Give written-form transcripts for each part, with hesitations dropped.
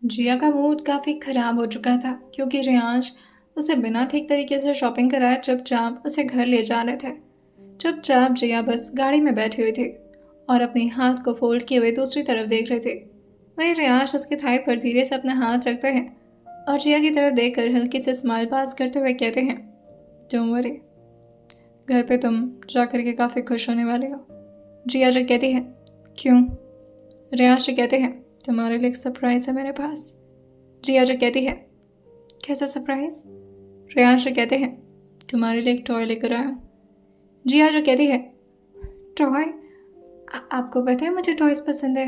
जिया का मूड काफ़ी ख़राब हो चुका था क्योंकि रियांश उसे बिना ठीक तरीके से शॉपिंग कराए चुपचाप उसे घर ले जा रहे थे। चुपचाप जिया बस गाड़ी में बैठी हुई थी और अपने हाथ को फोल्ड किए हुए दूसरी तरफ देख रहे थे। वहीं रियांश उसकी थाई पर धीरे से अपना हाथ रखते हैं और जिया की तरफ देखकर हल्की से स्माइल पास करते हुए कहते हैं, डोंट वरी, घर पे तुम जा करके काफ़ी खुश होने वाले हो। जिया जो कहती है, क्यों? रियांश जो कहते हैं, तुम्हारे लिए एक सरप्राइज़ है मेरे पास। जिया जो कहती है, कैसा सरप्राइज़? रियांश जो कहते हैं, तुम्हारे लिए एक टॉय लेकर आया हूँ। जिया जो कहती है, टॉय? आपको पता है मुझे टॉयज़ पसंद है।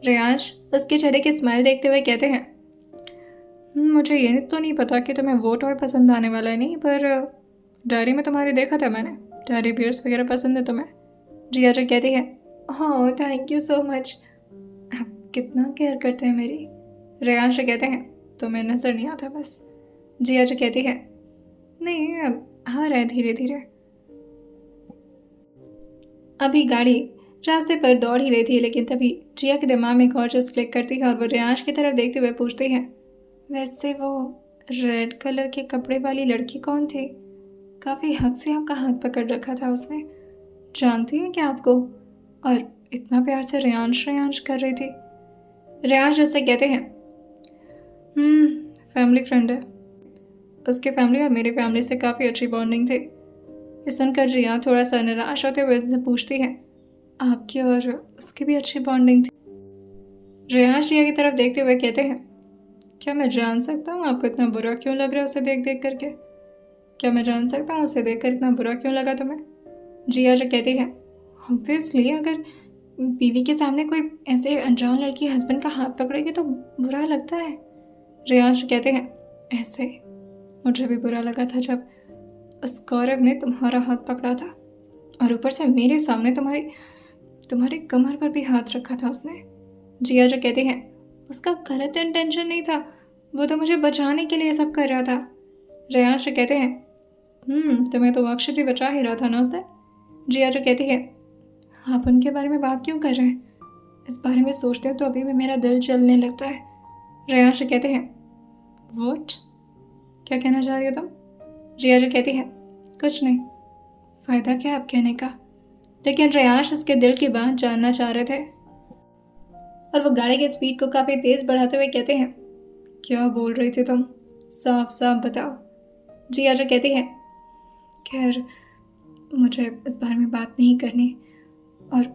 रियांश उसके चेहरे की स्माइल देखते हुए कहते हैं, मुझे ये तो नहीं पता कि तुम्हें वो टॉय पसंद आने वाला है, नहीं, पर डायरी में तुम्हारे देखा था मैंने, डायरी बियर्स वगैरह पसंद है तुम्हें। जिया जो कहती है, oh thank you so much, आप कितना केयर करते हैं मेरी। रेयांश कहते हैं, तुम्हें नज़र नहीं आता बस। जिया जो कहती है, नहीं अब आ रहा है धीरे धीरे। अभी गाड़ी रास्ते पर दौड़ ही रही थी, लेकिन तभी जिया के दिमाग में एक और चीज़ क्लिक करती है और वो रेयांश की तरफ देखते हुए पूछती है, वैसे वो रेड कलर के कपड़े वाली लड़की कौन थी? काफ़ी हक से आपका हाथ पकड़ रखा था उसने। जानती है क्या आपको? और इतना प्यार से रेयांश रेयांश कर रही थी। रेयांश उससे कहते हैं, फैमिली फ्रेंड है। उसके फैमिली और मेरी फैमिली से काफ़ी अच्छी बॉन्डिंग थी। ये सुनकर जिया थोड़ा सा निराश होते हुए उससे पूछती है, आपकी और उसकी भी अच्छी बॉन्डिंग थी? रेयांश जिया की तरफ देखते हुए कहते हैं, क्या मैं जान सकता हूँ आपको इतना बुरा क्यों लग रहा है उसे देख देख करके? क्या मैं जान सकता हूँ उसे देखकर इतना बुरा क्यों लगा तुम्हें? जिया जो कहती है, ऑब्वियसली अगर बीवी के सामने कोई ऐसे अनजान लड़की हस्बैंड का हाथ पकड़ेगी तो बुरा लगता है। रियांश कहते हैं, ऐसे मुझे भी बुरा लगा था जब उस गौरव ने तुम्हारा हाथ पकड़ा था और ऊपर से मेरे सामने तुम्हारी तुम्हारी कमर पर भी हाथ रखा था उसने। जिया जो कहती है, उसका गलत इंटेंशन नहीं था, वो तो मुझे बचाने के लिए सब कर रहा था। रियांश कहते हैं, तुम्हें तो अक्षर भी बचा ही रहा था ना उस दिन। जिया जो कहती है, आप उनके बारे में बात क्यों कर रहे हैं? इस बारे में सोचते हो तो अभी भी मेरा दिल जलने लगता है। रेयांश कहते हैं, व्हाट? क्या कहना चाह रही हो तुम? जिया जो कहती है, कुछ नहीं, फ़ायदा क्या आप कहने का। लेकिन रेयांश उसके दिल की बात जानना चाह रहे थे और वो गाड़ी की स्पीड को काफ़ी तेज़ बढ़ाते हुए कहते हैं, क्या बोल रही थी तुम? साफ साफ बताओ। जिया जो कहती है, खैर मुझे इस बारे में बात नहीं करनी और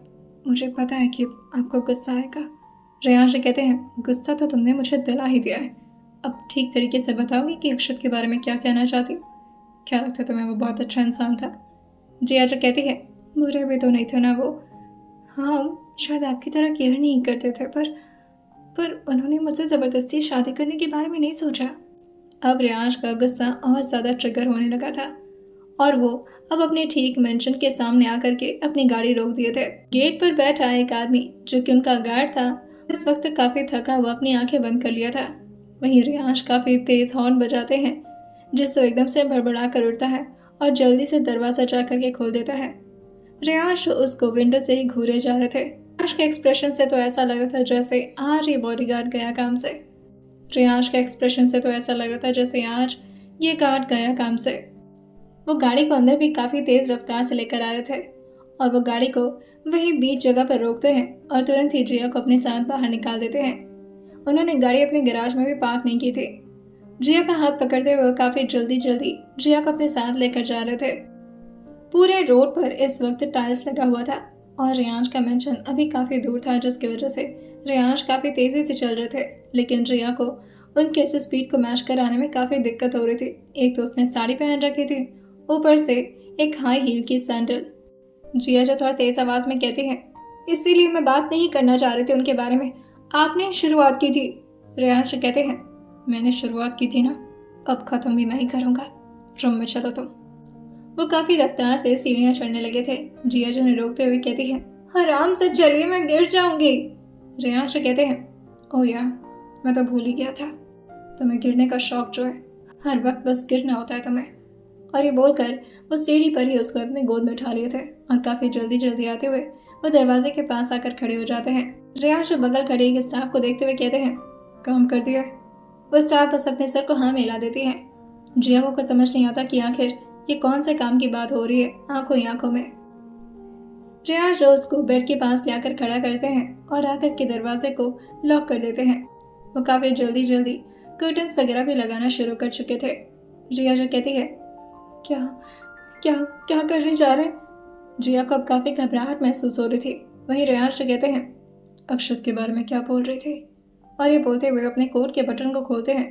मुझे पता है कि आपको गुस्सा आएगा। रेयांश कहते हैं, गुस्सा तो तुमने मुझे दिला ही दिया है। अब ठीक तरीके से बताओगी कि अक्षत के बारे में क्या कहना चाहती हो? क्या लगता है तुम्हें वो बहुत अच्छा इंसान था? जिया जो कहती है, बुरे भी तो नहीं थे ना वो। हाँ, शायद आपकी तरह केयर नहीं करते थे, पर उन्होंने मुझसे ज़बरदस्ती शादी करने के बारे में नहीं सोचा। अब रेयांश का गुस्सा और ज़्यादा ट्रिगर होने लगा था और वो अब अपने ठीक मेंशन के सामने आकर के अपनी गाड़ी रोक दिए थे। गेट पर बैठा एक आदमी जो कि उनका गार्ड था, इस वक्त काफ़ी थका हुआ अपनी आंखें बंद कर लिया था। वहीं रियांश काफ़ी तेज़ हॉर्न बजाते हैं जिससे एकदम से भड़बड़ा कर उठता है और जल्दी से दरवाज़ा जा करके खोल देता है। रियांश उसको विंडो से ही घूरे जा रहे थे। रियांश के एक्सप्रेशन से तो ऐसा लग रहा था जैसे आज ये बॉडीगार्ड गया काम से। रियांश के एक्सप्रेशन से तो ऐसा लग रहा था जैसे आज ये गार्ड गया काम से। वो गाड़ी को अंदर भी काफ़ी तेज़ रफ्तार से लेकर आ रहे थे और वो गाड़ी को वही बीच जगह पर रोकते हैं और तुरंत ही जिया को अपने साथ बाहर निकाल देते हैं। उन्होंने गाड़ी अपने गैराज में भी पार्क नहीं की थी। जिया का हाथ पकड़ते हुए काफ़ी जल्दी जल्दी जिया को अपने साथ लेकर जा रहे थे। पूरे रोड पर इस वक्त टाइल्स लगा हुआ था और रियांश का मेंशन अभी काफ़ी दूर था, जिसकी वजह से रियांश काफ़ी तेज़ी से चल रहे थे, लेकिन जिया को उनके इस स्पीड को मैच कराने में काफ़ी दिक्कत हो रही थी। एक तो उसने साड़ी पहन रखी थी, ऊपर से एक हाई हील की सैंडल। जिया जो थोड़ा तेज आवाज में कहती है, इसीलिए मैं बात नहीं करना चाह रही थी उनके बारे में, आपने शुरुआत की थी। रेयांश कहते हैं, मैंने शुरुआत की थी ना, अब खत्म भी मैं ही करूँगा, रूम में चलो तुम। वो काफ़ी रफ्तार से सीढ़ियाँ चढ़ने लगे थे। जिया जो ने रोकते हुए कहती है, आराम से चलिए, मैं गिर जाऊंगी। रेयांश कहते हैं, ओ यार, मैं तो भूल ही गया था, तुम्हें गिरने का शौक जो है, हर वक्त बस गिरना होता है तुम्हें। और ये बोलकर वो सीढ़ी पर ही उसको अपने गोद में उठा लिए थे और काफ़ी जल्दी जल्दी आते हुए वो दरवाजे के पास आकर खड़े हो जाते हैं। रेयांश बगल खड़े एक स्टाफ को देखते हुए कहते हैं, काम कर दिया है। वो स्टार बस अपने सर को हाँ मिला देती है। जिया को कुछ समझ नहीं आता कि आखिर ये कौन से काम की बात हो रही है आंखों ही आंखों में। रियाज रोज को बेड के पास लाकर खड़ा करते हैं और आकर के दरवाजे को लॉक कर देते हैं। वो काफी जल्दी जल्दी कर्टन्स वगैरह भी लगाना शुरू कर चुके थे। जिया जो कहती है, क्या क्या क्या करने जा रहे हैं? जिया को अब काफी घबराहट महसूस हो रही थी। वहीं रियाज जो कहते हैं, अक्षत के बारे में क्या बोल रहे थे? और ये बोलते हुए अपने कोट के बटन को खोलते हैं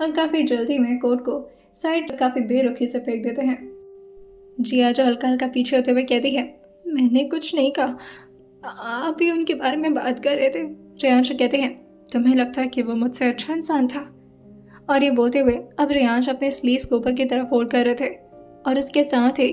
और काफी जल्दी में कोट को साइड पर काफी बेरुखी से फेंक देते हैं। जिया जो हल्का हल्का पीछे होते हुए कहती है, मैंने कुछ नहीं कहा, आप ही उनके बारे में बात कर रहे थे। रियांश कहते हैं, तुम्हें लगता है कि वो मुझसे अच्छा इंसान था? और ये बोलते हुए अब रियांश अपने स्लीव्स को ऊपर की तरफ फोल्ड कर रहे थे और उसके साथ ही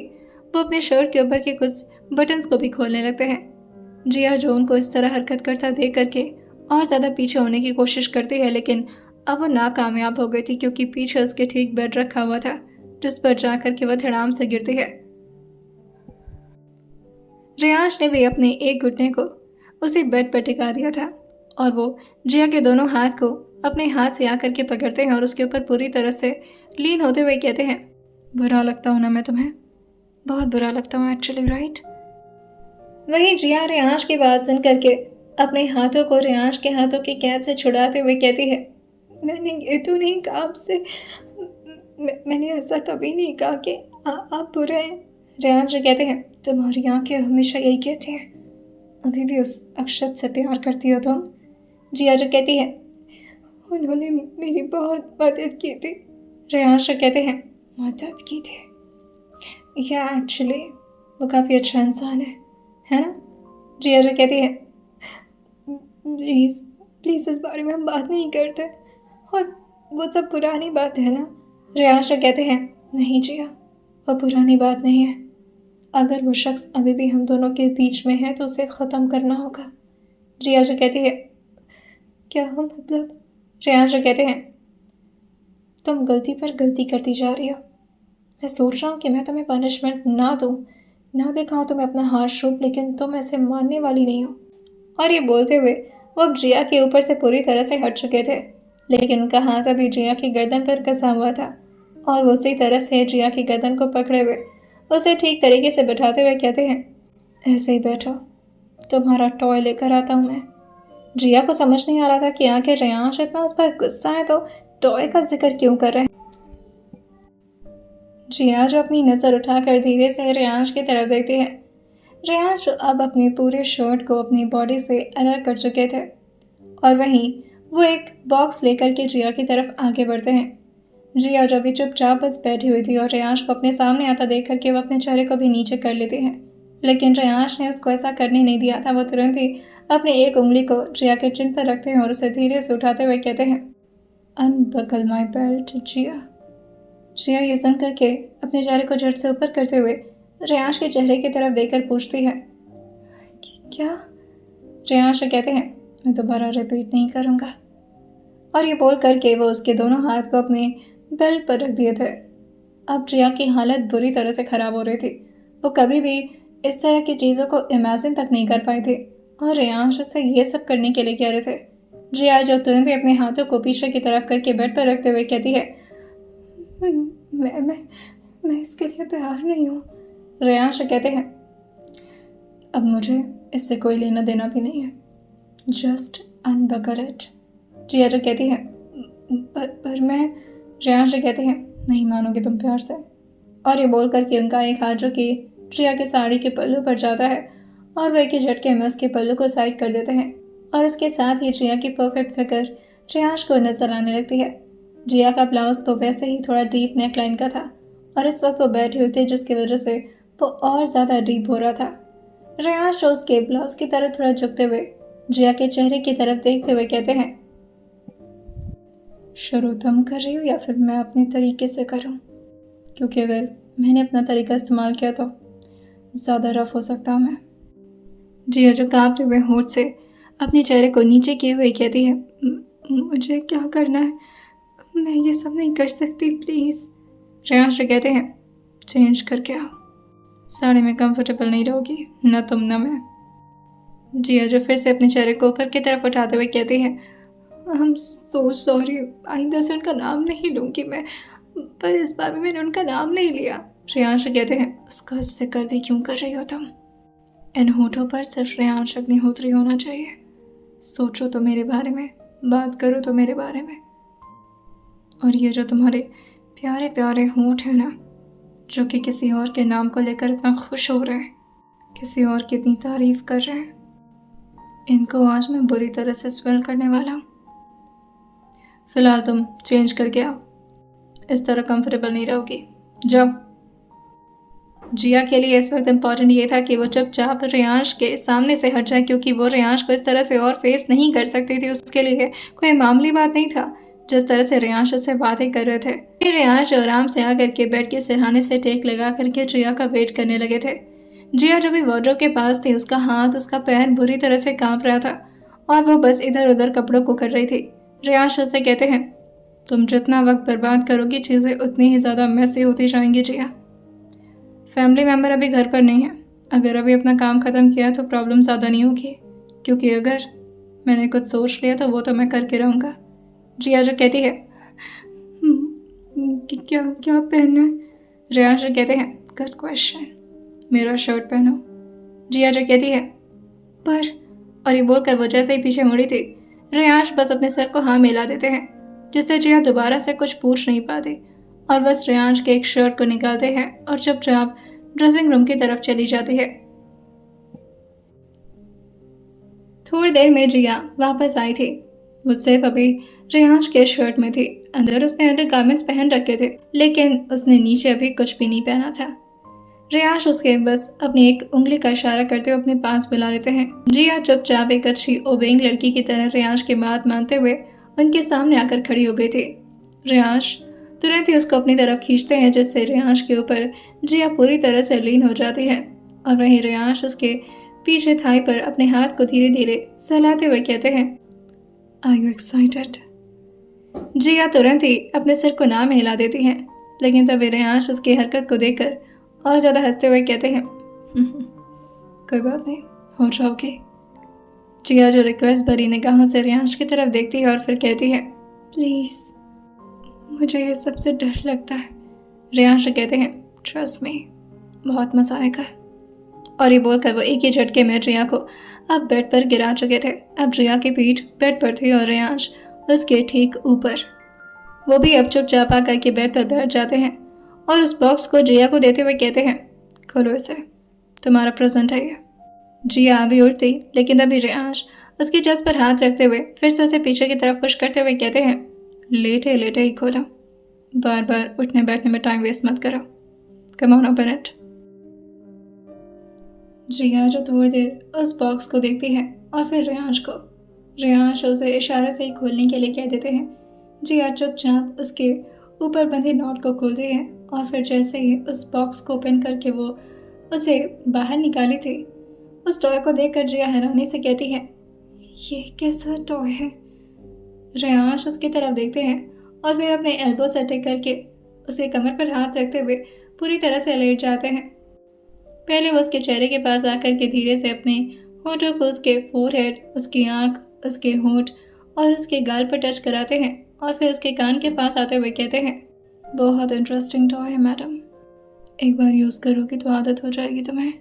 वो अपने शर्ट के ऊपर के कुछ बटन्स को भी खोलने लगते हैं। जिया जो उनको इस तरह हरकत करता देख करके और ज़्यादा पीछे होने की कोशिश करती है, लेकिन अब वो नाकामयाब हो गई थी क्योंकि पीछे उसके ठीक बेड रखा हुआ था जिस पर जाकर के वह धड़ाम से गिरती है। रियांश ने भी अपने एक घुटने को उसी बेड पर टिका दिया था और वो जिया के दोनों हाथ को अपने हाथ से आकर के पकड़ते हैं और उसके ऊपर पूरी तरह से लीन होते हुए कहते हैं, बुरा लगता हूँ ना मैं तुम्हें? बहुत बुरा लगता हूँ एक्चुअली, राइट? वहीं जिया रियांश की बात सुन करके अपने हाथों को रियांश के हाथों की कैद से छुड़ाते हुए कहती है, मैंने ये तो नहीं कहा आपसे, मैंने ऐसा कभी नहीं कहा कि आप बुरे हैं। रियांश कहते हैं, तुम्हारी आंखें हमेशा यही कहती हैं, अभी भी उस अक्षत से प्यार करती हो तुम? जिया जो कहती है, उन्होंने मेरी बहुत मदद की थी। रियांश कहते हैं, मदद की थी? या एक्चुअली वो काफ़ी अच्छा इंसान है ना? जिया जो कहती है, प्लीज़ प्लीज़ इस बारे में हम बात नहीं करते और वो सब पुरानी बात है ना? रियांश कहते हैं, नहीं जिया, वो पुरानी बात नहीं है। अगर वो शख्स अभी भी हम दोनों के बीच में है तो उसे ख़त्म करना होगा। जिया जो कहती है, क्या हम मतलब? रियांश कहते हैं, तुम गलती पर गलती करती जा रही हो। मैं सोच रहा हूँ कि मैं तुम्हें पनिशमेंट ना दूँ, ना दिखाऊँ तुम्हें अपना हार्श रूप, लेकिन तुम ऐसे मानने वाली नहीं हो। और ये बोलते हुए वो अब जिया के ऊपर से पूरी तरह से हट चुके थे, लेकिन उनका हाथ अभी जिया की गर्दन पर कसा हुआ था और वो उसी तरह से जिया की गर्दन को पकड़े हुए उसे ठीक तरीके से बैठाते हुए कहते हैं, ऐसे ही बैठो, तुम्हारा टॉय लेकर आता हूँ मैं। जिया को समझ नहीं आ रहा था कि आखिर रियांश इतना उस पर गुस्सा है तो टॉय का जिक्र क्यों कर रहे हैं। जिया जो अपनी नज़र उठाकर धीरे से रियांश की तरफ देखती है। रियांश अब अपने पूरे शर्ट को अपनी बॉडी से अलग कर चुके थे और वहीं वो एक बॉक्स लेकर के जिया की तरफ आगे बढ़ते हैं। जिया जो अभी चुपचाप बस बैठी हुई थी और रियांश को अपने सामने आता देख करके वो अपने चेहरे को भी नीचे कर लेती है, लेकिन रियांश ने उसको ऐसा करने नहीं दिया था। वो तुरंत ही अपनी एक उंगली को जिया के चिन पर रखते हैं और उसे धीरे से उठाते हुए कहते हैं, अनबकल माई बेल्ट जिया। जिया ये सुन करके अपने चेहरे को झट से ऊपर करते हुए रियांश के चेहरे की तरफ देखकर पूछती है, क्या? रियांश कहते हैं, मैं दोबारा रिपीट नहीं करूँगा। और ये बोल करके वो उसके दोनों हाथ को अपने बेल्ट पर रख दिए थे। अब जिया की हालत बुरी तरह से ख़राब हो रही थी। वो कभी भी इस तरह की चीज़ों को इमेजिन तक नहीं कर पाई थी और रियांश से ये सब करने के लिए कह रहे थे। जिया जो तुरंत ही अपने हाथों को पीछे की तरफ करके बेड पर रखते हुए कहती है, मैं इसके लिए तैयार नहीं हूँ। रियांश कहते हैं, अब मुझे इससे कोई लेना देना भी नहीं है, जस्ट अनबकल इट। जिया जो कहती है, पर मैं। रियांश कहते हैं, नहीं मानोगे तुम प्यार से। और ये बोल करके उनका एक हाथ जो कि जिया के साड़ी के पल्लू पर जाता है और वह एक ही झटके में उसके पल्लू को साइड कर देते हैं और उसके साथ ही जिया की परफेक्ट फिगर रियांश को नजर आने लगती है। जिया का ब्लाउज तो वैसे ही थोड़ा डीप नेक लाइन का था और इस वक्त वो बैठी हुई थी जिसकी वजह से वो और ज़्यादा डीप हो रहा था। रियांश उसके ब्लाउज की तरफ थोड़ा झुकते हुए जिया के चेहरे की तरफ देखते हुए कहते हैं, शुरू तुम कर रही हो या फिर मैं अपने तरीके से करूं? क्योंकि अगर मैंने अपना तरीका इस्तेमाल किया तो ज़्यादा रफ हो सकता हूं मैं। जिया जो कांपते हुए होंठ से अपने चेहरे को नीचे किए हुए कहती है, मुझे क्या करना है? मैं ये सब नहीं कर सकती, प्लीज़। रियांश कहते हैं, चेंज करके आओ, साड़ी में कंफर्टेबल नहीं रहोगी, न तुम न मैं। जिया जो फिर से अपने चेहरे को ऊपर की तरफ उठाते हुए कहती है, आई एम सो सॉरी, आइंदा से उनका नाम नहीं लूँगी मैं, पर इस बार भी मैंने उनका नाम नहीं लिया। रेयांश कहते हैं, उसका जिक्र भी क्यों कर रही हो तुम? इन होठों पर सिर्फ रेयांश अग्निहोत्री होना चाहिए। सोचो तो मेरे बारे में, बात करो तो मेरे बारे में। और ये जो तुम्हारे प्यारे प्यारे होंठ हैं ना, जो कि किसी और के नाम को लेकर इतना खुश हो रहे हैं, किसी और की इतनी तारीफ कर रहे हैं, इनको आज मैं बुरी तरह से स्वेल करने वाला हूँ। फिलहाल तुम चेंज करके आओ, इस तरह कंफर्टेबल नहीं रहोगी, जाओ। जिया के लिए इस वक्त इम्पॉर्टेंट ये था कि वो चुपचाप रेयांश के सामने से हट जाए, क्योंकि वो रेयांश को इस तरह से और फेस नहीं कर सकती थी। उसके लिए कोई मामूली बात नहीं था जिस तरह से रेयांश उससे बातें कर रहे थे। फिर रेयांश आराम से आकर के बेड के सिरहाने से टेक लगा करके जिया का वेट करने लगे थे। जिया जो भी वार्डरोब के पास थी, उसका हाथ उसका पैर बुरी तरह से कांप रहा था और वो बस इधर उधर कपड़ों को कर रही थी। रेयांश उससे कहते हैं, तुम जितना वक्त बर्बाद करोगी चीज़ें उतनी ही ज़्यादा मैसी होती जाएंगी जिया। फैमिली मेम्बर अभी घर पर नहीं है, अगर अभी अपना काम ख़त्म किया तो प्रॉब्लम ज़्यादा नहीं होगी, क्योंकि अगर मैंने कुछ सोच लिया तो वो तो मैं करके रहूँगा। जिया जो कहती है, क्या क्या पहनना है? रेयांश जो कहते हैं, गुड क्वेश्चन, मेरा शर्ट पहनो। जिया जो कहती है, पर, और ये बोलकर वो जैसे ही पीछे मुड़ी थी, रेयांश बस अपने सर को हाँ मिला देते हैं, जिससे जिया दोबारा से कुछ पूछ नहीं पाती और बस रेयांश के एक शर्ट को निकालते हैं और चुपचाप ड्रेसिंग रूम की तरफ चली जाती है। थोड़ी देर में जिया वापस आई थी। वो सिर्फ अभी रेयांश के शर्ट में थी। अंदर उसने अंडरगारमेंट्स पहन रखे थे, लेकिन उसने नीचे अभी कुछ भी नहीं पहना था। रेयांश उसके बस अपनी एक उंगली का इशारा करते हुए अपने पास बुला लेते हैं। जिया चुपचाप एक अच्छी ओबेइंग लड़की की तरह रेयांश की बात मानते हुए उनके सामने आकर खड़ी हो गई थी। रेयांश तुरंत ही उसको अपनी तरफ खींचते हैं, जिससे रेयांश के ऊपर जिया पूरी तरह से लीन हो जाती है और वहीं रेयांश उसके पीछे थाई पर अपने हाथ को धीरे धीरे सहलाते हुए कहते हैं, आर यू एक्साइटेड? जिया तुरंत ही अपने सिर को ना हिला देती हैं, लेकिन तभी रेयांश उसकी हरकत को देखकर और ज़्यादा हंसते हुए कहते हैं, कोई बात नहीं, हो जाओगे। जिया जो रिक्वेस्ट भरी निगाहों से रेयांश की तरफ देखती है और फिर कहती है, प्लीज़, मुझे ये सबसे डर लगता है। रेयांश कहते हैं, ट्रस्ट मी, बहुत मजा आएगा। और ये बोलकर वो एक ही झटके में जिया को अब बेड पर गिरा चुके थे। अब जिया की पीठ बेड पर थी और रेयांश उसके ठीक ऊपर। वो भी अब चुपचाप आकर के बेड पर बैठ जाते हैं और उस बॉक्स को जिया को देते हुए कहते हैं, खोलो इसे, तुम्हारा प्रेजेंट है ये। जिया अभी उठती, लेकिन तभी रेयांश उसकी चेस्ट पर हाथ रखते हुए फिर से उसे पीछे की तरफ पुश करते हुए कहते हैं, लेटे लेटे ही खोलो, बार बार उठने बैठने में टाइम वेस्ट मत करो, कम ऑन ओपन इट। जिया जो थोड़ी देर उस बॉक्स को देखती है और फिर रेयांश उसे इशारे से ही खोलने के लिए कह देते हैं। जिया चुपचाप उसके ऊपर बंधे नॉट को खोलती है और फिर जैसे ही उस बॉक्स को ओपन करके वो उसे बाहर निकाली थी, उस टॉय को देखकर जिया हैरानी से कहती है, ये कैसा टॉय है? रेयांश उसकी तरफ देखते हैं और फिर अपने एल्बो से टेक करके उसके कमर पर हाथ रखते हुए पूरी तरह से लेट जाते हैं। पहले वो उसके चेहरे के पास आकर के धीरे से अपने होठों को उसके फोरहेड, उसकी आंख, उसके होठ और उसके गाल पर टच कराते हैं और फिर उसके कान के पास आते हुए कहते हैं, बहुत इंटरेस्टिंग टॉय है मैडम, एक बार यूज़ करोगे तो आदत हो जाएगी तुम्हें।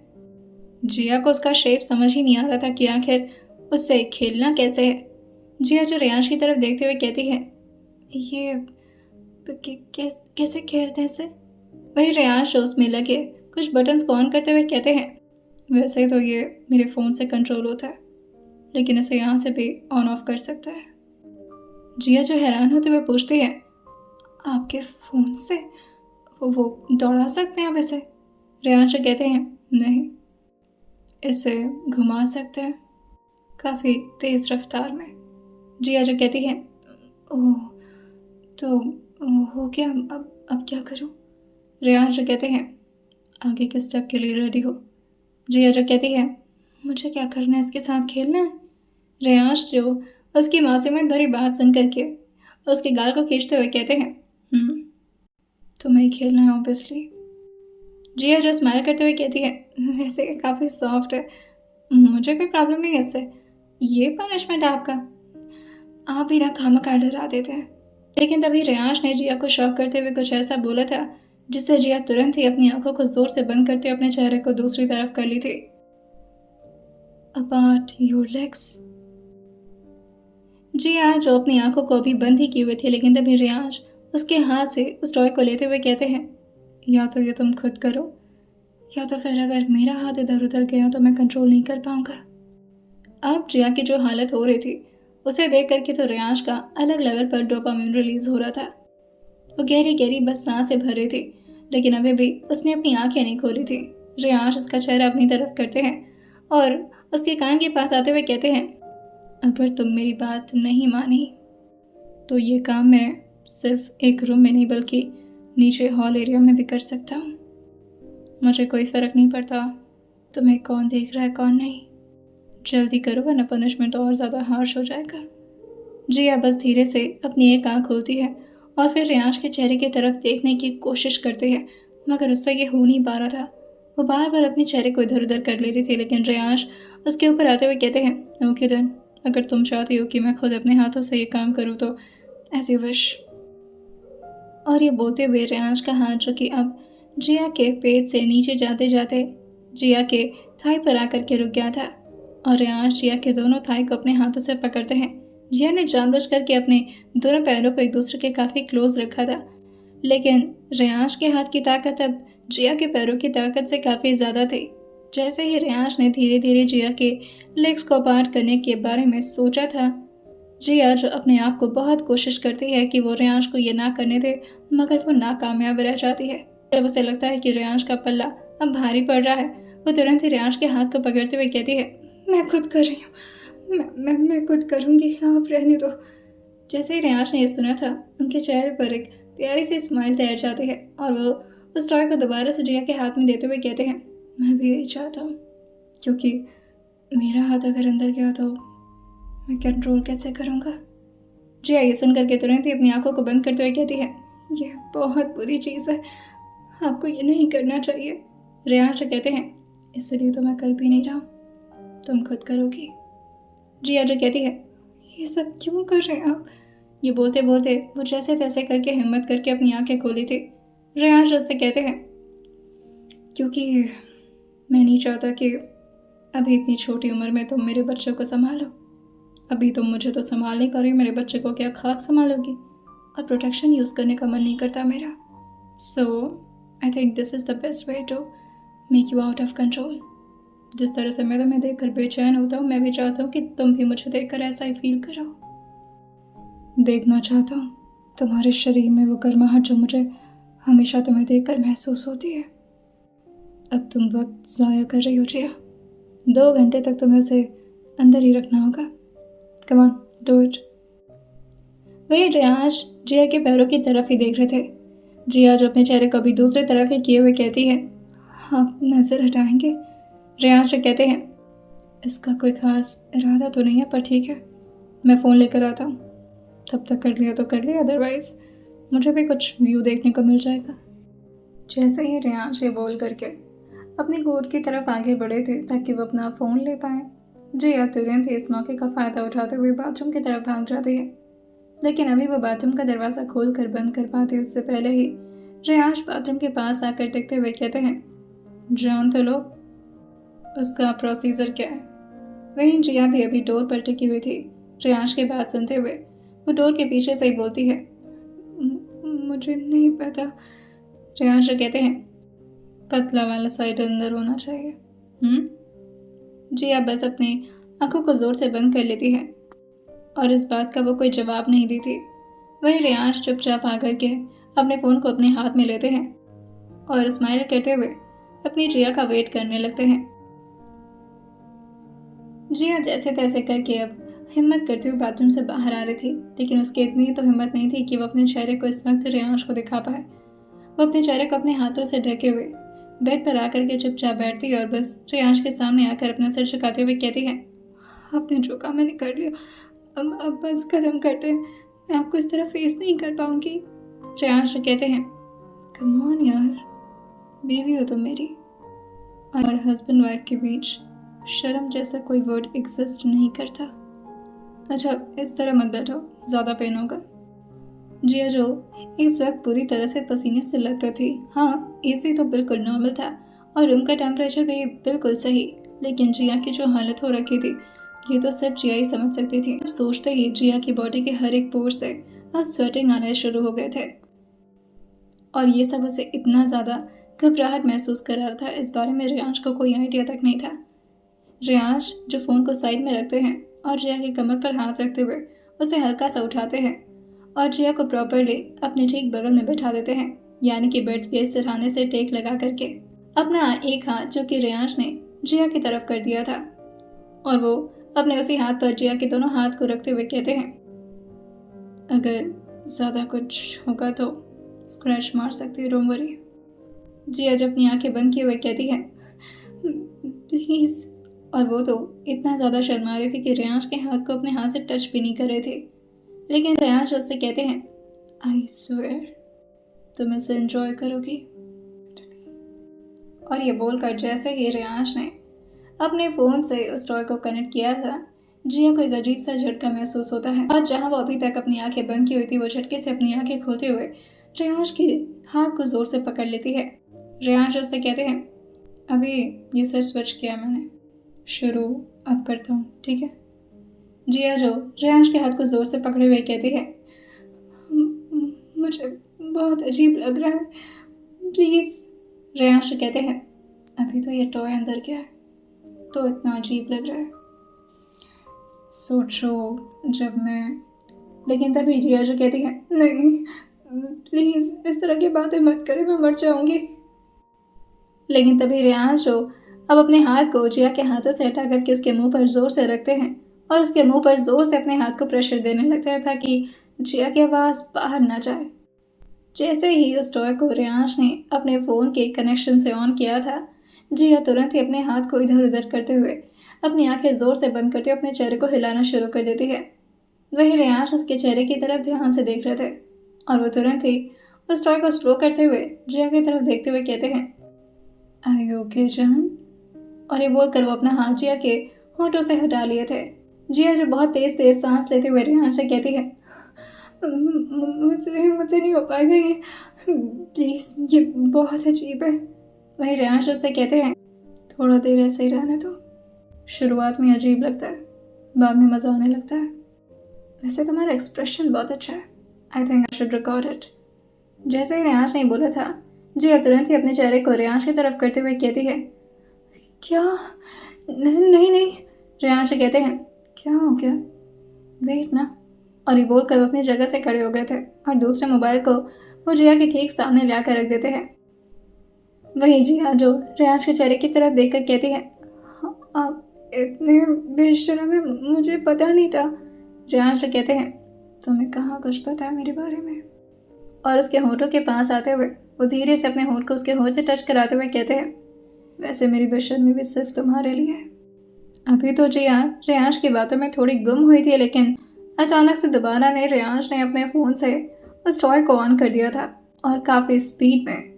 जिया को उसका शेप समझ ही नहीं आ रहा था कि आखिर उससे खेलना कैसे है। जिया जो रेयांश की तरफ देखते हुए कहती है, ये कैसे खेलते हैं इसे? वही रेयांश उसमें लगे कुछ बटन्स को ऑन करते हुए कहते हैं, वैसे तो ये मेरे फ़ोन से कंट्रोल होता है, लेकिन इसे यहाँ से भी ऑन ऑफ कर सकता है। जिया जो हैरान होते हुए पूछती है, आपके फ़ोन से वो दौड़ा सकते हैं आप इसे? रेयांश कहते हैं, नहीं, इसे घुमा सकते हैं काफ़ी तेज़ रफ्तार में। जिया जो कहती है, ओह, तो हो गया, अब क्या करूं? रेयांश जो कहते हैं, आगे के स्टेप के लिए रेडी हो। जिया जो कहती है, मुझे क्या करना है, इसके साथ खेलना है? रेयांश जो उसकी मासूमियत भरी बात सुन करके उसके गाल को खींचते हुए कहते हैं, तुम्हें ही खेलना है ऑब्वियसली। जिया जो स्माइल करते हुए कहती है, वैसे काफ़ी सॉफ्ट है, मुझे कोई प्रॉब्लम नहीं है इससे, ये पनिशमेंट है आपका? आप भी ना खामखा डरा देते हैं। लेकिन तभी रियांश ने जिया को शॉक करते हुए कुछ ऐसा बोला था जिससे जिया तुरंत ही अपनी आंखों को जोर से बंद करते अपने चेहरे को दूसरी तरफ कर ली थी। About your legs. जिया जो अपनी आंखों को अभी बंद ही किए हुए थे, लेकिन तभी रियांश उसके हाथ से उस टॉय को लेते हुए कहते हैं, या तो ये तुम खुद करो, या तो फिर अगर मेरा हाथ इधर उधर गया तो मैं कंट्रोल नहीं कर पाऊंगा। अब जिया की जो हालत हो रही थी उसे देख करके तो रियांश का अलग लेवल पर डोपामिन रिलीज हो रहा था। वो गहरी गहरी बस सांसें भर रही थी, लेकिन अभी भी उसने अपनी आंखें नहीं खोली थी। रियांश उसका चेहरा अपनी तरफ करते हैं और उसके कान के पास आते हुए कहते हैं, अगर तुम मेरी बात नहीं मानी तो ये काम मैं सिर्फ एक रूम में नहीं बल्कि नीचे हॉल एरिया में भी कर सकता हूँ। मुझे कोई फ़र्क नहीं पड़ता तुम्हें कौन देख रहा है कौन नहीं। जल्दी करो वरना पनिशमेंट और ज़्यादा हार्श हो जाएगा। जिया बस धीरे से अपनी एक आँख खोलती है और फिर रियांश के चेहरे की तरफ देखने की कोशिश करती है, मगर उससे ये हो नहीं पा रहा था। वो बार बार अपने चेहरे को इधर उधर कर ले रही थी, लेकिन रियांश उसके ऊपर आते हुए कहते हैं, ओके देन, अगर तुम चाहती हो कि मैं खुद अपने हाथों से ये काम करूँ तो एज यू विश। और ये बोलते हुए रियांश का हाथ जो कि अब जिया के पेट से नीचे जाते जाते जिया के थाई पर आकर के रुक गया था, और रियांश जिया के दोनों थाई को अपने हाथों से पकड़ते हैं। जिया ने जानबूझ करके अपने दोनों पैरों को एक दूसरे के काफ़ी क्लोज रखा था, लेकिन रियांश के हाथ की ताकत अब जिया के पैरों की ताकत से काफ़ी ज़्यादा थी। जैसे ही रियांश ने धीरे धीरे जिया के लेग्स को पार करने के बारे में सोचा था, जिया जो अपने आप को बहुत कोशिश करती है कि वो रियांश को ये ना करने दे, मगर वो नाकामयाब रह जाती है। जब उसे लगता है कि रियांश का पल्ला अब भारी पड़ रहा है, वो तुरंत ही रियांश के हाथ को पकड़ते हुए कहती है, मैं खुद कर रही हूँ, मैं खुद करूँगी, आप रहने दो। जैसे ही रियांश ने ये सुना था, उनके चेहरे पर एक प्यारी सी स्माइल तैर जाती है और वो उस टॉय को दोबारा से जिया के हाथ में देते हुए कहते हैं, मैं भी यही चाहता हूँ, क्योंकि मेरा हाथ अगर अंदर गया तो मैं कंट्रोल कैसे करूँगा। जिया ये सुन करके तुरंत ही अपनी आंखों को बंद करते हुए कहती है, यह बहुत बुरी चीज़ है, आपको ये नहीं करना चाहिए। रियांश से कहते हैं, इसलिए तो मैं कर भी नहीं रहा, तुम खुद करोगी। जिया जो कहती है, ये सब क्यों कर रहे हैं आप। ये बोलते बोलते वो जैसे तैसे करके हिम्मत करके अपनी आंखें खोली थी। रियांश उससे कहते हैं, क्योंकि मैं नहीं चाहता कि अभी इतनी छोटी उम्र में तुम मेरे बच्चों को संभालो। अभी तुम मुझे तो संभाल नहीं पा रही, मेरे बच्चे को क्या खाक संभालोगी, और प्रोटेक्शन यूज़ करने का मन नहीं करता मेरा। So I think this is the best way to make you out of control. जिस तरह से मैं तुम्हें देखकर बेचैन होता हूँ, मैं भी चाहता हूँ कि तुम भी मुझे देखकर ऐसा ही फील करो। देखना चाहता हूँ तुम्हारे शरीर में वो गर्माहट जो मुझे हमेशा तुम्हें देखकर महसूस होती है। अब तुम वक्त ज़ाया कर रही हो जिया, 2 घंटे तक तुम्हें उसे अंदर ही रखना होगा। Come on, do it. वही रियांश जिया के पैरों की तरफ ही देख रहे थे। जिया जो अपने चेहरे को अभी दूसरी तरफ ही किए हुए कहती है, आप नज़र हटाएंगे। रियांश कहते हैं, इसका कोई ख़ास इरादा तो नहीं है, पर ठीक है, मैं फ़ोन लेकर आता हूँ, तब तक कर लिया तो कर लिया, अदरवाइज़ मुझे भी कुछ व्यू देखने को मिल जाएगा। जैसे ही रियांश ये बोल करके अपनी कोर्ट की तरफ आगे बढ़े थे ताकि वो अपना फ़ोन ले पाए, जिया तुरंत ही इस मौके का फ़ायदा उठाते हुए बाथरूम की तरफ भाग जाती है। लेकिन अभी वो बाथरूम का दरवाज़ा खोल कर बंद कर पाते उससे पहले ही रियांश बाथरूम के पास आकर टिकते हुए कहते हैं, जान तो लो उसका प्रोसीजर क्या है। वहीं जिया भी अभी डोर पर टिकी हुई थी। रियांश की बात सुनते हुए वो डोर के पीछे से ही बोलती है, मुझे नहीं पता। रियांश कहते हैं, पतला वाला साइड अंदर होना चाहिए। जिया बस अपनी आंखों को जोर से बंद कर लेती है और इस बात का वो कोई जवाब नहीं देती। वहीं रियांश चुपचाप आकर के अपने फ़ोन को अपने हाथ में लेते हैं और स्माइल करते हुए अपनी जिया का वेट करने लगते हैं। जिया जैसे तैसे करके अब हिम्मत करते हुए बाथरूम से बाहर आ रही थी, लेकिन उसकी इतनी तो हिम्मत नहीं थी कि वो अपने चेहरे को इस वक्त रियांश को दिखा पाए। वो अपने चेहरे को अपने हाथों से ढके हुए बेड पर आकर के चुपचाप बैठती और बस रियांश के सामने आकर अपना सिर झुकाते हुए कहती है, आपने जो कहा मैंने कर लिया, अब बस खत्म करते हैं, मैं आपको इस तरह फेस नहीं कर पाऊंगी। रियांश कहते हैं, कम ऑन यार, बीवी हो तुम मेरी, और हस्बैंड वाइफ के बीच शर्म जैसा कोई वर्ड एग्जिस्ट नहीं करता। अच्छा, इस तरह मत बैठो, ज़्यादा पेन होगा। जिया जो इस वक्त पूरी तरह से पसीने से लथपथ थी। हाँ, एसी तो बिल्कुल नॉर्मल था और रूम का टेम्परेचर भी बिल्कुल सही, लेकिन जिया की जो हालत हो रखी थी ये तो सिर्फ जिया ही समझ सकती थी। सोचते ही जिया की बॉडी के हर एक पोर से अब स्वेटिंग आने शुरू हो गए थे और ये सब उसे इतना ज़्यादा घबराहट महसूस कर रहा था, इस बारे में रियांश को कोई आइडिया तक नहीं था। रियांश जो फ़ोन को साइड में रखते हैं और जिया की कमर पर हाथ रखते हुए उसे हल्का सा उठाते हैं और जिया को प्रॉपरली अपने ठीक बगल में बैठा देते हैं, यानी कि बेड के सिरहाने से टेक लगा करके। अपना एक हाथ जो कि रियांश ने जिया की तरफ कर दिया था और वो अपने उसी हाथ पर जिया के दोनों हाथ को रखते हुए कहते हैं, अगर ज़्यादा कुछ होगा तो स्क्रैच मार सकती है, डोंट वरी। जिया जब अपनी आंखें बंद किए हुए कहती है, प्लीज़। और वो तो इतना ज़्यादा शर्मा रही थी कि रियांश के हाथ को अपने हाथ से टच भी नहीं कर रहे थे, लेकिन रियांश उससे कहते हैं, आई स्वेयर तुम इसे एंजॉय करोगी। और ये बोलकर जैसे ही रियांश ने अपने फ़ोन से उस टॉय को कनेक्ट किया था, जिया को एक अजीब सा झटका महसूस होता है और जहाँ वो अभी तक अपनी आंखें बंद की हुई थी, वो झटके से अपनी आंखें खोलते हुए रियांश के हाथ को जोर से पकड़ लेती है। रियांश उससे कहते हैं, अभी ये सिर्फ स्विच किया मैंने, शुरू अब करता हूँ, ठीक है। जिया जो रियांश के हाथ को जोर से पकड़े हुए कहती है, मुझे बहुत अजीब लग रहा है, प्लीज़। रियांश कहते हैं, अभी तो ये टॉय अंदर गया है तो इतना अजीब लग रहा है, सोचो जब मैं। लेकिन तभी जिया जो कहती है, नहीं प्लीज़ इस तरह की बातें मत करें, मैं मर जाऊंगी। लेकिन तभी रियांश जो अब अपने हाथ को जिया के हाथों से हटा करके उसके मुंह पर जोर से रखते हैं और उसके मुंह पर जोर से अपने हाथ को प्रेशर देने लगते हैं ताकि जिया की आवाज़ बाहर ना जाए। जैसे ही उस टॉय को रियांश ने अपने फ़ोन के कनेक्शन से ऑन किया था, जिया तुरंत ही अपने हाथ को इधर उधर करते हुए अपनी आंखें ज़ोर से बंद करते हुए अपने चेहरे को हिलाना शुरू कर देती है। वही रियांश उसके चेहरे की तरफ ध्यान से देख रहे थे और वो तुरंत ही उस टॉय को स्लो करते हुए जिया की तरफ देखते हुए कहते हैं, आई ओके जान। और ये बोलकर वो अपना हाथ जिया के होठों से हटा लिए थे। जिया जो बहुत तेज तेज सांस लेते हुए रियांश से कहती है, मुझसे नहीं हो पाएगा ये, प्लीज़, ये बहुत अजीब है। वही रियांश उससे कहते हैं, थोड़ा देर ऐसे ही रहने दो, शुरुआत में अजीब लगता है, बाद में मज़ा आने लगता है। वैसे तुम्हारा एक्सप्रेशन बहुत अच्छा है, I think I should record it. जैसे ही रियांश ने बोला था, जिया तुरंत ही अपने चेहरे को रियांश की तरफ करते हुए कहती है, क्या? नहीं नहीं। रियांश कहते हैं, क्या हो गया, वेट ना। और ये बोलकर वो अपनी जगह से खड़े हो गए थे और दूसरे मोबाइल को वो जिया के ठीक सामने ला कर रख देते हैं। वही जिया जो रियांश के चेहरे की तरफ देखकर कहती है, आप इतने बेशर्म हैं, मुझे पता नहीं था। रियांश कहते हैं, तुम्हें कहाँ कुछ पता है मेरे बारे में। और उसके होठों के पास आते हुए वो धीरे से अपने होठ को उसके होठ से टच कराते हुए कहते हैं, वैसे मेरी बेशर्मी भी सिर्फ तुम्हारे लिए है। अभी तो जिया रियांश की बातों में थोड़ी गुम हुई थी, लेकिन अचानक से दोबारा ने रियांश ने अपने फ़ोन से उस टॉय को ऑन कर दिया था और काफ़ी स्पीड में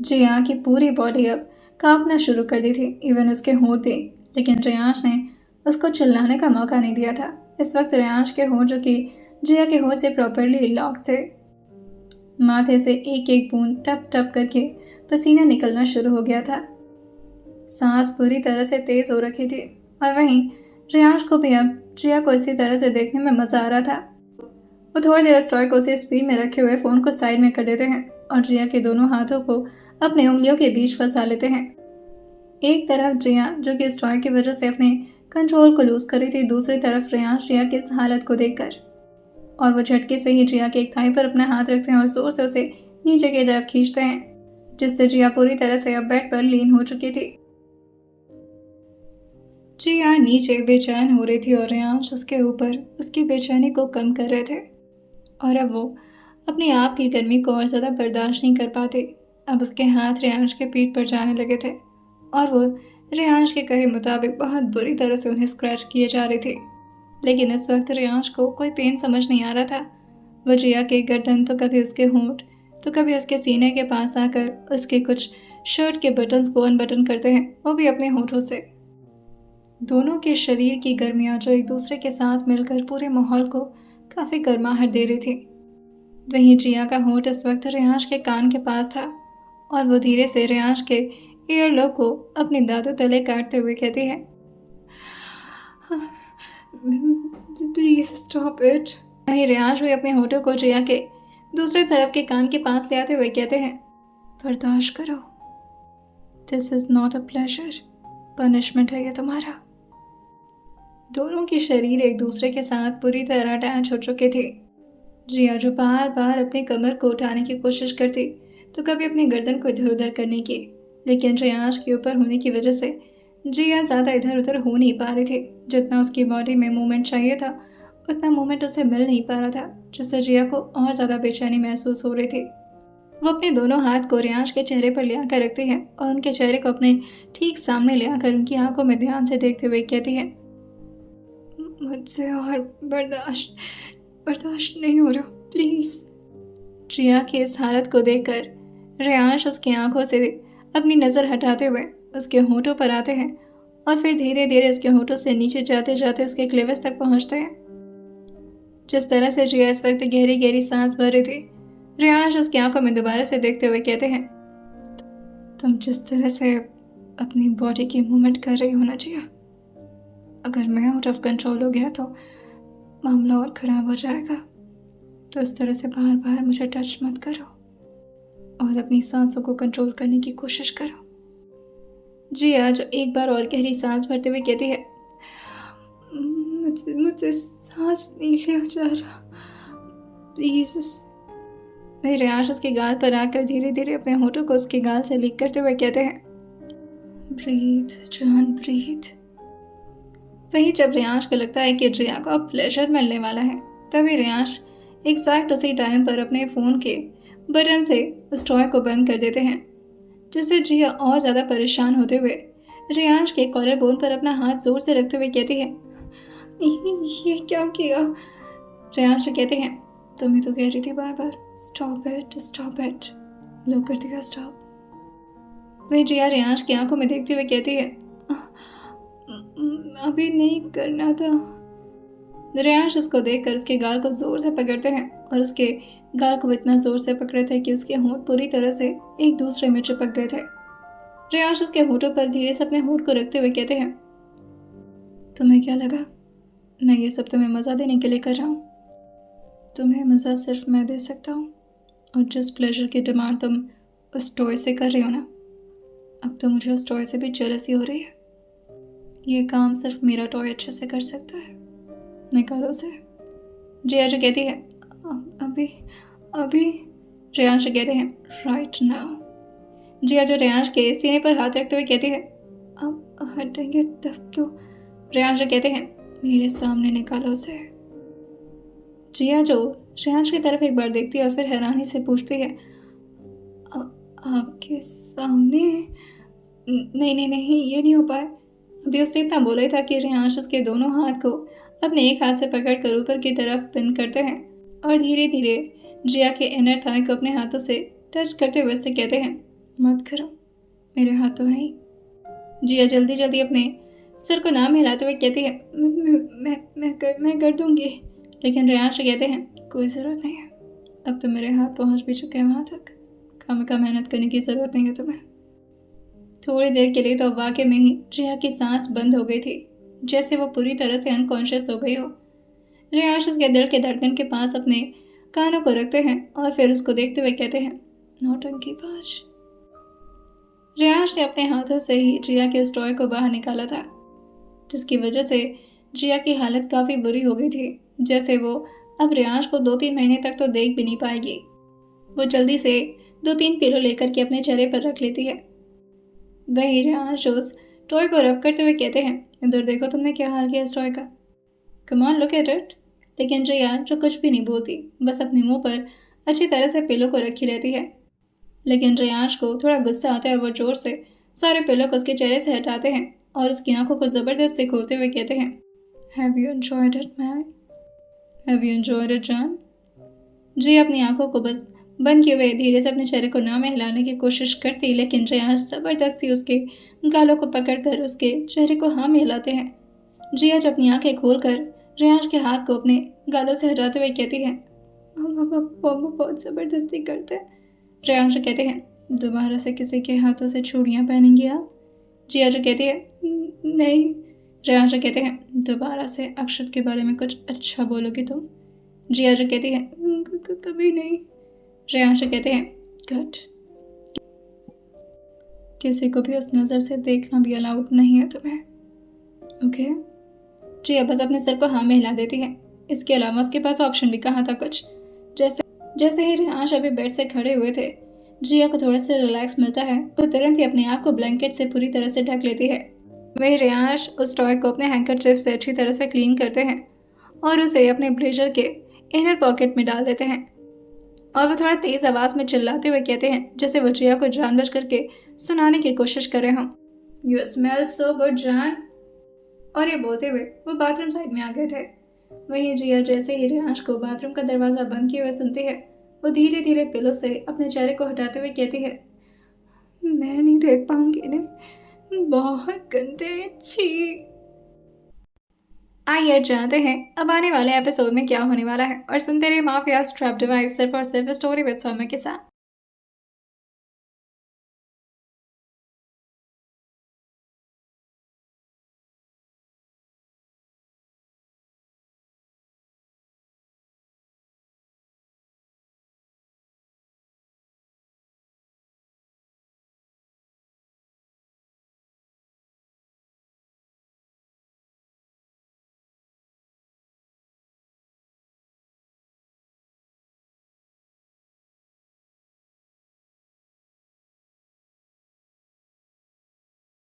जिया की पूरी बॉडी अब कांपना शुरू कर दी थी, इवन उसके होंठ भी। लेकिन रियांश ने उसको चिल्लाने का मौका नहीं दिया था। इस वक्त रियांश के होंठ जो कि जिया के होंठ से प्रॉपरली लॉक थे, माथे से एक एक बूंद टप टप करके पसीना निकलना शुरू हो गया था। सांस पूरी तरह से तेज हो रखी थी और वहीं रियांश को भी अब जिया को इसी तरह से देखने में मज़ा आ रहा था। वो थोड़ी देर उस टॉय को उसी स्पीड में रखे हुए फ़ोन को साइड में कर देते हैं और जिया के दोनों हाथों को अपने उंगलियों के बीच फंसा लेते हैं। एक तरफ जिया जो कि इस टॉय की वजह से अपने कंट्रोल को लूज कर रही थी, दूसरी तरफ रियांश जिया की इस हालत को देखकर, और वो झटके से ही जिया के एक थाई पर अपना हाथ रखते हैं और जोर से उसे नीचे की तरफ खींचते हैं, जिससे जिया पूरी तरह से अब बेड पर लीन हो चुकी थी। जिया नीचे बेचैन हो रही थी और रियांश उसके ऊपर उसकी बेचैनी को कम कर रहे थे और अब वो अपने आप की गर्मी को और ज़्यादा बर्दाश्त नहीं कर पाते। अब उसके हाथ रियांश के पीठ पर जाने लगे थे और वो रियांश के कहे मुताबिक बहुत बुरी तरह से उन्हें स्क्रैच किए जा रही थी। लेकिन इस वक्त रियांश को कोई पेन समझ नहीं आ रहा था। वो जिया के गर्दन तो कभी उसके होंठ तो कभी उसके सीने के पास आकर उसके कुछ शर्ट के बटन्स को अनबटन करते हैं, वो भी अपने होंठों से। दोनों के शरीर की गर्मियाँ जो एक दूसरे के साथ मिलकर पूरे माहौल को काफ़ी गर्माहट दे रही थी। वहीं जिया का होंठ इस वक्त रेयांश के कान के पास था और वो धीरे से रेयांश के ईयरलोब को अपने दांतों तले काटते हुए कहती है, प्लीज स्टॉप इट। वहीं रेयांश भी अपने होठों को जिया के दूसरी तरफ के कान के पास ले आते हुए कहते हैं, बर्दाश्त करो, this is not a pleasure, punishment है ये तुम्हारा। दोनों के शरीर एक दूसरे के साथ पूरी तरह अटैच हो चुके थे। जिया जो बार बार अपनी कमर को उठाने की कोशिश करती तो कभी अपनी गर्दन को इधर उधर करने की, लेकिन रेयांश के ऊपर होने की वजह से जिया ज़्यादा इधर उधर हो नहीं पा रही थी। जितना उसकी बॉडी में मूवमेंट चाहिए था उतना मूवमेंट उसे मिल नहीं पा रहा था, जिससे जिया को और ज़्यादा बेचैनी महसूस हो रही थी। वो अपने दोनों हाथ को रेयांश के चेहरे पर ले आकर रखती है और उनके चेहरे को अपने ठीक सामने ले आकर उनकी आंखों में ध्यान से देखते हुए कहती है, मुझसे और बर्दाश्त नहीं हो रहा, प्लीज़। जिया की इस हालत को देखकर रेयांश उसकी आंखों से अपनी नज़र हटाते हुए उसके होंठों पर आते हैं और फिर धीरे धीरे उसके होंठों से नीचे जाते जाते उसके क्लेविस तक पहुंचते हैं। जिस तरह से जिया इस वक्त गहरी गहरी सांस भर रही थी, रेयांश उसकी आंखों में दोबारा से देखते हुए कहते हैं, तुम जिस तरह से अपनी बॉडी की मूवमेंट कर रही हो ना जिया, अगर मैं आउट ऑफ कंट्रोल हो गया तो मामला और ख़राब हो जाएगा। तो इस तरह से बार बार मुझे टच मत करो और अपनी सांसों को कंट्रोल करने की कोशिश करो। जिया जो एक बार और गहरी सांस भरते हुए कहती है, मुझे सांस नहीं लिया जा रहा, प्लीज। वही रेयांश उसके गाल पर आकर धीरे धीरे अपने होठों को उसके गाल से लीक करते हुए कहते हैं, ब्रीथ जान ब्रीथ। वही जब रेयांश को लगता है कि जिया को अब प्लेजर मिलने वाला है, तभी रेयांश एग्जैक्ट उसी टाइम पर अपने फ़ोन के बटन से उस टॉय को बंद कर देते हैं, जिससे जिया और ज़्यादा परेशान होते हुए रेयांश के कॉलर बोन पर अपना हाथ जोर से रखते हुए कहती है, ये क्या किया। रेयांश कहते हैं, तुम ही तो कह रही थी बार बार स्टॉप इट, लो कर दिया स्टॉप। वही जिया रेयांश की आंखों में देखते हुए कहती है, अभी नहीं करना था। रेयांश उसको देखकर उसके गाल को जोर से पकड़ते हैं और उसके गाल को इतना जोर से पकड़े थे कि उसके होंठ पूरी तरह से एक दूसरे में चिपक गए थे। रेयांश उसके होठों पर धीरे से अपने होठ को रखते हुए कहते हैं, तुम्हें क्या लगा मैं ये सब तुम्हें मज़ा देने के लिए कर रहा हूँ? तुम्हें मज़ा सिर्फ मैं दे सकता हूँ, और जिस प्लेजर की डिमांड तुम उस टॉय से कर रही हो ना, अब तो मुझे उस टॉय से भी जेलसी हो रही है। ये काम सिर्फ मेरा टॉय अच्छे से कर सकता है, निकालो उसे। जिया जो कहती है, अभी। रेयांश कहते हैं, राइट नाउ। जिया जो रेयांश के सीने पर हाथ रखते हुए कहती है, अब हटेंगे तब तो। रेयांश कहते हैं, मेरे सामने निकालो उसे। जिया जो रेयांश की तरफ एक बार देखती है और फिर हैरानी से पूछती है, आपके सामने? नहीं, ये नहीं हो पाए। अभी उसने इतना बोला ही था कि रेयांश उसके दोनों हाथ को अपने एक हाथ से पकड़कर ऊपर की तरफ पिन करते हैं और धीरे धीरे जिया के इनर थाई को अपने हाथों से टच करते हुए उससे कहते हैं, मत करो, मेरे हाथ तो है ही। जिया जल्दी जल्दी अपने सिर को ना हिलाते हुए कहती है, मैं कर दूंगी। लेकिन रेयांश कहते हैं, कोई ज़रूरत नहीं है, अब तो मेरे हाथ पहुंच भी चुके हैं वहाँ तक, खामखा मेहनत करने की ज़रूरत नहीं है तुम्हें। थोड़ी देर के लिए तो वाकई में ही जिया की सांस बंद हो गई थी, जैसे वो पूरी तरह से अनकॉन्शियस हो गई हो। रेयांश उसके दिल के धड़कन के पास अपने कानों को रखते हैं और फिर उसको देखते हुए कहते हैं, नौटंकीबाज। रेयांश ने अपने हाथों से ही जिया के उस टॉय को बाहर निकाला था, जिसकी वजह से जिया की हालत काफ़ी बुरी हो गई थी, जैसे वो अब रेयांश को 2-3 महीने तक तो देख भी नहीं पाएगी। वो जल्दी से 2-3 पिलो लेकर के अपने चेहरे पर रख लेती है। वही रेयांश उस टॉय को रब करते हुए कहते हैं, इधर देखो तुमने क्या हाल किया इस टॉय का, come on look at it. लेकिन जिया जो कुछ भी नहीं बोलती, बस अपने मुंह पर अच्छी तरह से पिलो को रखी रहती है। लेकिन रेयांश को थोड़ा गुस्सा आता है और वो जोर से सारे पिलो को उसके चेहरे से हटाते हैं और उसकी आंखों को ज़बरदस्ती खोलते हुए कहते हैं, have you enjoyed it man, have you enjoyed it जान। जी अपनी आंखों को बस बंद किए हुए धीरे से अपने चेहरे को नाम में हिलाने की कोशिश करती, लेकिन रेयांश ज़बरदस्ती उसके गालों को पकड़कर उसके चेहरे को हाँ में हिलाते हैं। जिया जब अपनी आंखें खोलकर रेयांश के हाथ को अपने गालों से हटाते हुए कहती है, "मम्मा बहुत ज़बरदस्ती करते हैं।" रेयांश कहते हैं, "दोबारा से किसी के हाथों से चूड़ियाँ पहनेंगी आप?" जिया जो कहती है, नहीं।" रेयांश कहते हैं, "दोबारा से अक्षत के बारे में कुछ अच्छा बोलोगी तुम?" जिया जो कहती है, कभी नहीं।" रेयांश कहते हैं, गुड। किसी को भी उस नज़र से देखना भी अलाउड नहीं है तुम्हें, ओके? जिया बस अपने सर को हाँ में हिला देती है। इसके अलावा उसके पास ऑप्शन भी कहाँ था कुछ। जैसे जैसे ही रेयांश अभी बेड से खड़े हुए थे, जिया को थोड़ा सा रिलैक्स मिलता है। वो तुरंत ही अपने आप को ब्लैंकेट से पूरी तरह से ढक लेती है। वही रेयांश उस टॉय को अपने हैंकरचिफ से अच्छी तरह से क्लीन करते हैं और उसे अपने ब्लेजर के इनर पॉकेट में डाल देते हैं। और वो थोड़ा तेज़ आवाज़ में चिल्लाते हुए कहते हैं, जैसे वो जिया को जानबूझ करके सुनाने की कोशिश कर रहे हों, "यू स्मेल सो गुड जान।" और ये बोलते हुए वो बाथरूम साइड में आ गए थे। वहीं जिया जैसे ही रेयांश को बाथरूम का दरवाज़ा बंद किए हुए सुनती है, वो धीरे धीरे पिलो से अपने चेहरे को हटाते हुए कहती है, "मैं नहीं देख पाऊंगी इन्हें, बहुत गंदे, छी।" आइए जानते हैं अब आने वाले एपिसोड में क्या होने वाला है और सुनते रहिए माफिया ट्रैप डिवाइस सिर्फ और सिर्फ स्टोरी विद सौम्य के साथ।